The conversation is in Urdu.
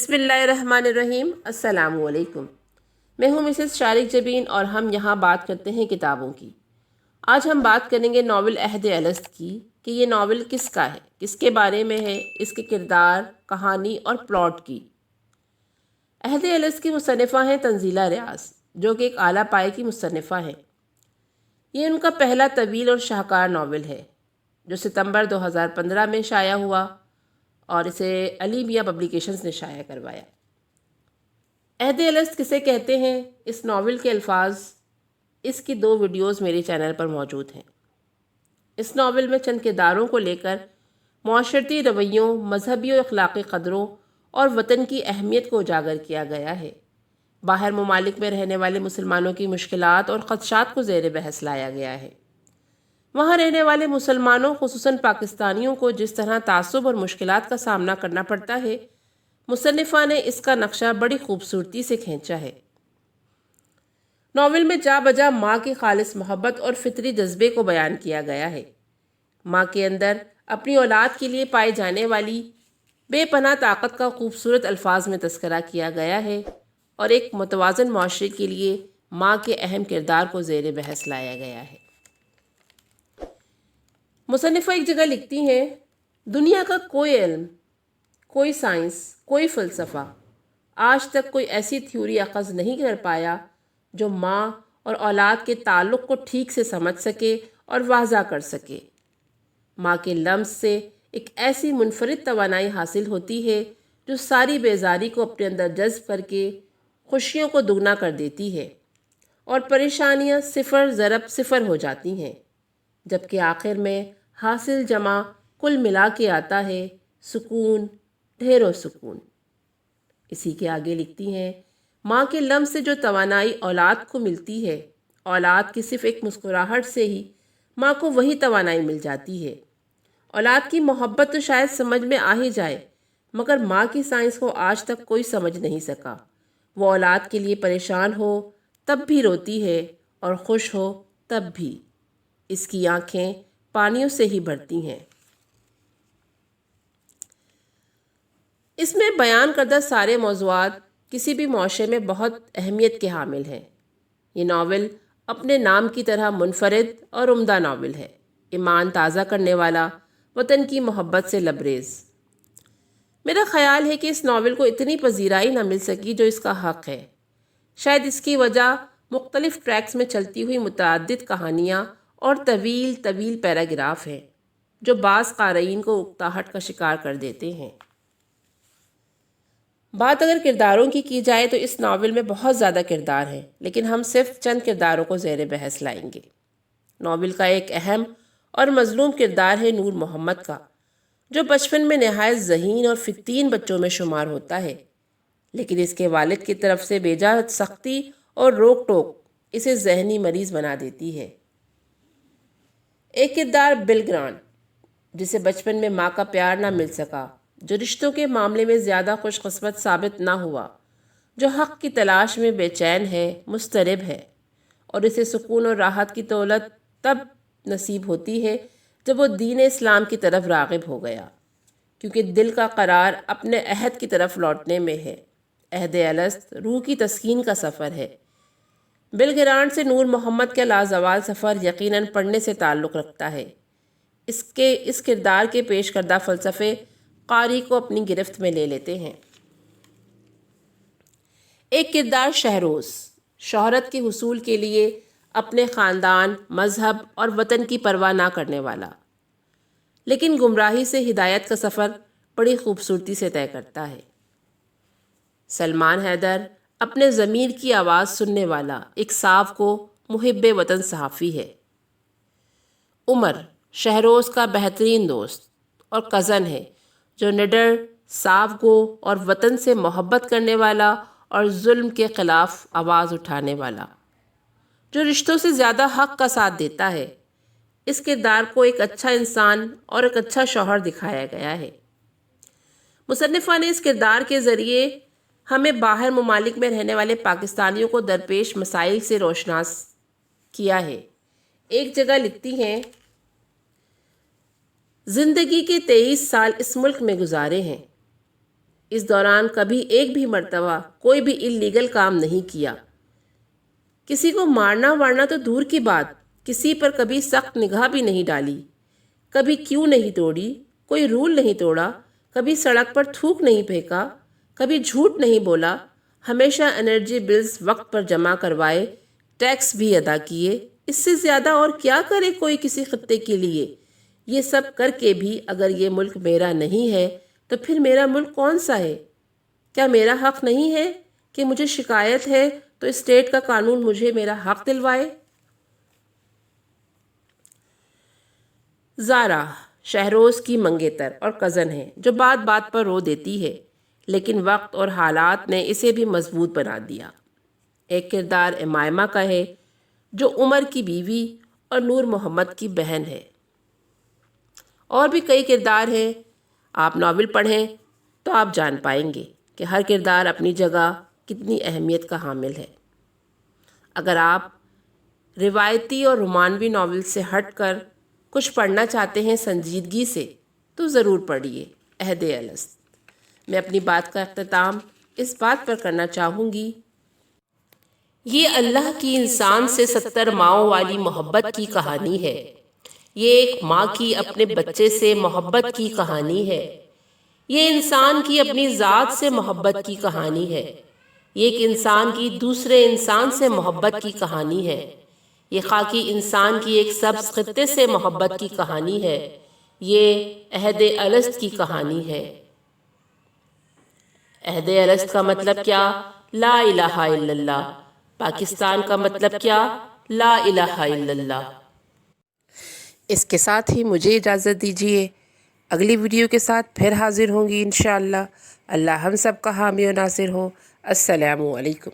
بسم اللہ الرحمن الرحیم۔ السلام علیکم۔ میں ہوں مسز شارق جبین اور ہم یہاں بات کرتے ہیں کتابوں کی۔ آج ہم بات کریں گے ناول عہد الست کی کہ یہ ناول کس کا ہے، کس کے بارے میں ہے، اس کے کردار، کہانی اور پلاٹ کی۔ عہد الست کی مصنفہ ہیں تنزیلہ ریاض، جو کہ ایک اعلیٰ پائے کی مصنفہ ہیں۔ یہ ان کا پہلا طویل اور شاہکار ناول ہے جو ستمبر 2015 میں شائع ہوا اور اسے علی میاں پبلیکیشنز نے شائع کروایا۔ عہد الست کسے کہتے ہیں، اس ناول کے الفاظ، اس کی 2 ویڈیوز میرے چینل پر موجود ہیں۔ اس ناول میں چند کرداروں کو لے کر معاشرتی رویوں، مذہبی اور اخلاقی قدروں اور وطن کی اہمیت کو اجاگر کیا گیا ہے۔ باہر ممالک میں رہنے والے مسلمانوں کی مشکلات اور خدشات کو زیر بحث لایا گیا ہے۔ وہاں رہنے والے مسلمانوں، خصوصاً پاکستانیوں کو جس طرح تعصب اور مشکلات کا سامنا کرنا پڑتا ہے، مصنفہ نے اس کا نقشہ بڑی خوبصورتی سے کھینچا ہے۔ ناول میں جا بجا ماں کی خالص محبت اور فطری جذبے کو بیان کیا گیا ہے۔ ماں کے اندر اپنی اولاد کے لیے پائی جانے والی بے پناہ طاقت کا خوبصورت الفاظ میں تذکرہ کیا گیا ہے اور ایک متوازن معاشرے کے لیے ماں کے اہم کردار کو زیر بحث لایا گیا ہے۔ مصنفہ ایک جگہ لکھتی ہیں، دنیا کا کوئی علم، کوئی سائنس، کوئی فلسفہ آج تک کوئی ایسی تھیوری اخذ نہیں کر پایا جو ماں اور اولاد کے تعلق کو ٹھیک سے سمجھ سکے اور واضح کر سکے۔ ماں کے لمس سے ایک ایسی منفرد توانائی حاصل ہوتی ہے جو ساری بیزاری کو اپنے اندر جذب کر کے خوشیوں کو دگنا کر دیتی ہے اور پریشانیاں صفر ضرب صفر ہو جاتی ہیں، جبکہ آخر میں حاصل جمع کل ملا کے آتا ہے سکون، ڈھیروں سکون۔ اسی کے آگے لکھتی ہیں، ماں کے لمس سے جو توانائی اولاد کو ملتی ہے، اولاد کی صرف ایک مسکراہٹ سے ہی ماں کو وہی توانائی مل جاتی ہے۔ اولاد کی محبت تو شاید سمجھ میں آ ہی جائے، مگر ماں کی سائنس کو آج تک کوئی سمجھ نہیں سکا۔ وہ اولاد کے لیے پریشان ہو تب بھی روتی ہے اور خوش ہو تب بھی۔ اس کی آنکھیں پانیوں سے ہی بھرتی ہیں۔ اس میں بیان کردہ سارے موضوعات کسی بھی معاشرے میں بہت اہمیت کے حامل ہیں۔ یہ ناول اپنے نام کی طرح منفرد اور عمدہ ناول ہے، ایمان تازہ کرنے والا، وطن کی محبت سے لبریز۔ میرا خیال ہے کہ اس ناول کو اتنی پذیرائی نہ مل سکی جو اس کا حق ہے۔ شاید اس کی وجہ مختلف ٹریکس میں چلتی ہوئی متعدد کہانیاں اور طویل طویل پیراگراف ہیں جو بعض قارئین کو اکتاہٹ کا شکار کر دیتے ہیں۔ بات اگر کرداروں کی جائے تو اس ناول میں بہت زیادہ کردار ہیں، لیکن ہم صرف چند کرداروں کو زیر بحث لائیں گے۔ ناول کا ایک اہم اور مظلوم کردار ہے نور محمد کا، جو بچپن میں نہایت ذہین اور فتین بچوں میں شمار ہوتا ہے، لیکن اس کے والد کی طرف سے بیجا سختی اور روک ٹوک اسے ذہنی مریض بنا دیتی ہے۔ ایک کردار بل گرانٹ، جسے بچپن میں ماں کا پیار نہ مل سکا، جو رشتوں کے معاملے میں زیادہ خوش قسمت ثابت نہ ہوا، جو حق کی تلاش میں بے چین ہے، مضطرب ہے، اور اسے سکون اور راحت کی دولت تب نصیب ہوتی ہے جب وہ دین اسلام کی طرف راغب ہو گیا، کیونکہ دل کا قرار اپنے عہد کی طرف لوٹنے میں ہے۔ عہد الست روح کی تسکین کا سفر ہے۔ بل گرانٹ سے نور محمد کا لازوال سفر یقیناً پڑھنے سے تعلق رکھتا ہے۔ اس کردار کے پیش کردہ فلسفے قاری کو اپنی گرفت میں لے لیتے ہیں۔ ایک کردار شہروز، شہرت کے حصول کے لیے اپنے خاندان، مذہب اور وطن کی پرواہ نہ کرنے والا، لیکن گمراہی سے ہدایت کا سفر بڑی خوبصورتی سے طے کرتا ہے۔ سلمان حیدر اپنے ضمیر کی آواز سننے والا ایک صاف کو محب وطن صحافی ہے۔ عمر شہروز کا بہترین دوست اور کزن ہے، جو نڈر، صاف گو اور وطن سے محبت کرنے والا اور ظلم کے خلاف آواز اٹھانے والا، جو رشتوں سے زیادہ حق کا ساتھ دیتا ہے۔ اس کردار کو ایک اچھا انسان اور ایک اچھا شوہر دکھایا گیا ہے۔ مصنفہ نے اس کردار کے ذریعے ہمیں باہر ممالک میں رہنے والے پاکستانیوں کو درپیش مسائل سے روشناس کیا ہے۔ ایک جگہ لکھتی ہیں، زندگی کے 23 سال اس ملک میں گزارے ہیں، اس دوران کبھی ایک بھی مرتبہ کوئی بھی اللیگل کام نہیں کیا. کسی کو مارنا وارنا تو دور کی بات، کسی پر کبھی سخت نگاہ بھی نہیں ڈالی، کبھی کیوں نہیں توڑی، کوئی رول نہیں توڑا، کبھی سڑک پر تھوک نہیں پھینکا، کبھی جھوٹ نہیں بولا، ہمیشہ انرجی بلز وقت پر جمع کروائے، ٹیکس بھی ادا کیے. اس سے زیادہ اور کیا کرے کوئی کسی خطے کے لیے؟ یہ سب کر کے بھی اگر یہ ملک میرا نہیں ہے تو پھر میرا ملک کون سا ہے؟ کیا میرا حق نہیں ہے کہ مجھے شکایت ہے تو اسٹیٹ کا قانون مجھے میرا حق دلوائے؟ زارا شہروز کی منگیتر اور کزن ہے جو بات بات پر رو دیتی ہے، لیکن وقت اور حالات نے اسے بھی مضبوط بنا دیا. ایک کردار امائمہ کا ہے جو عمر کی بیوی اور نور محمد کی بہن ہے. اور بھی کئی کردار ہیں. آپ ناول پڑھیں تو آپ جان پائیں گے کہ ہر کردار اپنی جگہ کتنی اہمیت کا حامل ہے. اگر آپ روایتی اور رومانوی ناول سے ہٹ کر کچھ پڑھنا چاہتے ہیں سنجیدگی سے تو ضرور پڑھیے عہد الست. میں اپنی بات کا اختتام اس بات پر کرنا چاہوں گی، یہ اللہ کی انسان سے 70 ماؤں والی محبت کی کہانی ہے. یہ ایک ماں کی اپنے بچے سے محبت کی کہانی ہے. یہ انسان کی اپنی ذات سے محبت کی کہانی ہے. یہ ایک انسان کی دوسرے انسان سے محبت کی کہانی ہے. یہ خاکی انسان کی ایک سبز خطے سے محبت کی کہانی ہے. یہ عہد الست کی کہانی ہے. عہد الست کا مطلب کیا؟ لا الہ الا اللہ. پاکستان کا مطلب کیا؟ لا الہ الا اللہ. اس کے ساتھ ہی مجھے اجازت دیجیے، اگلی ویڈیو کے ساتھ پھر حاضر ہوں گی انشاءاللہ. اللہ ہم سب کا حامی و ناصر ہو. السلام علیکم.